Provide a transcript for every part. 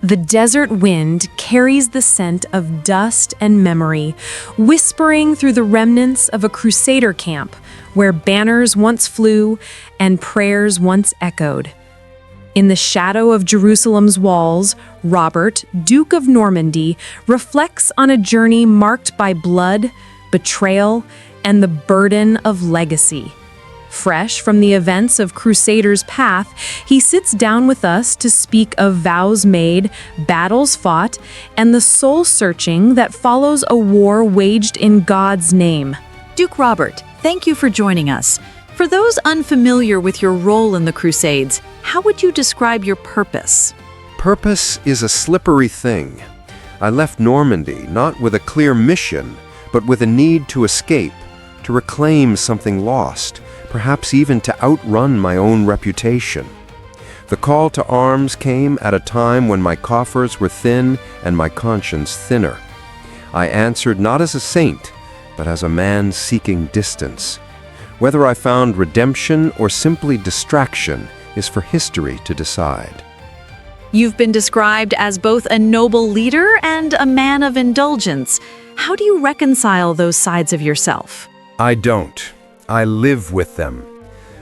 The desert wind carries the scent of dust and memory, whispering through the remnants of a crusader camp where banners once flew and prayers once echoed. In the shadow of Jerusalem's walls, Robert, Duke of Normandy, reflects on a journey marked by blood, betrayal, and the burden of legacy. Fresh from the events of Crusaders' path, he sits down with us to speak of vows made, battles fought, and the soul-searching that follows a war waged in God's name. Duke Robert, thank you for joining us. For those unfamiliar with your role in the Crusades, how would you describe your purpose? Purpose is a slippery thing. I left Normandy not with a clear mission, but with a need to escape, to reclaim something lost, perhaps even to outrun my own reputation. The call to arms came at a time when my coffers were thin and my conscience thinner. I answered not as a saint, but as a man seeking distance. Whether I found redemption or simply distraction is for history to decide. You've been described as both a noble leader and a man of indulgence. How do you reconcile those sides of yourself? I don't. I live with them.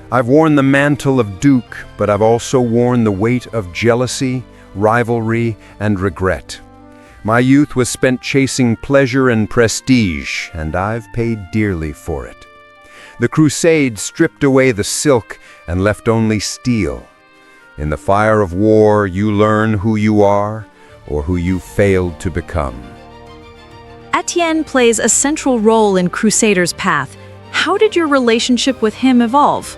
I've worn the mantle of Duke, but I've also worn the weight of jealousy, rivalry, and regret. My youth was spent chasing pleasure and prestige, and I've paid dearly for it. The Crusades stripped away the silk and left only steel. In the fire of war, you learn who you are or who you failed to become. Etienne plays a central role in Crusaders' path. How did your relationship with him evolve?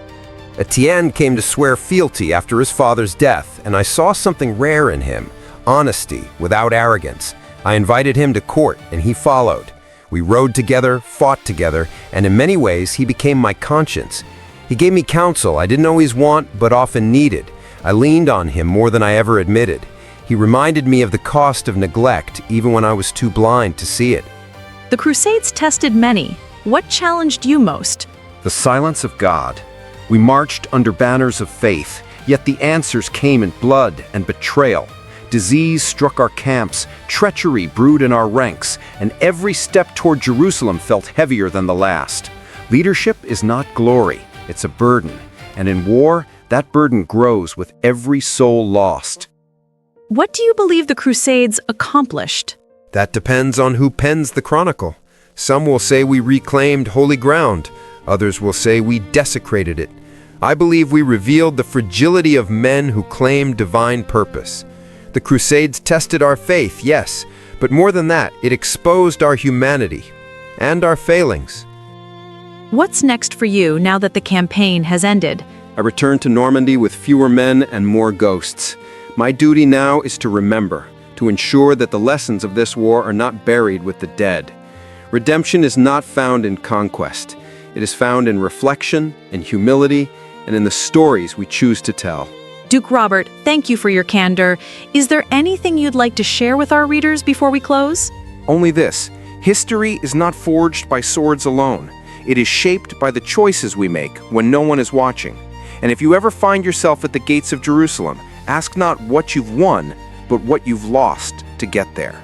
Etienne came to swear fealty after his father's death, and I saw something rare in him, honesty without arrogance. I invited him to court, and he followed. We rode together, fought together, and in many ways he became my conscience. He gave me counsel I didn't always want, but often needed. I leaned on him more than I ever admitted. He reminded me of the cost of neglect, even when I was too blind to see it. The Crusades tested many. What challenged you most? The silence of God. We marched under banners of faith, yet the answers came in blood and betrayal. Disease struck our camps, treachery brewed in our ranks, and every step toward Jerusalem felt heavier than the last. Leadership is not glory, it's a burden. And in war, that burden grows with every soul lost. What do you believe the Crusades accomplished? That depends on who pens the chronicle. Some will say we reclaimed holy ground. Others will say we desecrated it. I believe we revealed the fragility of men who claim divine purpose. The Crusades tested our faith, yes, but more than that, it exposed our humanity and our failings. What's next for you now that the campaign has ended? I returned to Normandy with fewer men and more ghosts. My duty now is to remember, to ensure that the lessons of this war are not buried with the dead. Redemption is not found in conquest. It is found in reflection, in humility, and in the stories we choose to tell. Duke Robert, thank you for your candor. Is there anything you'd like to share with our readers before we close? Only this: history is not forged by swords alone. It is shaped by the choices we make when no one is watching. And if you ever find yourself at the gates of Jerusalem, ask not what you've won, but what you've lost to get there.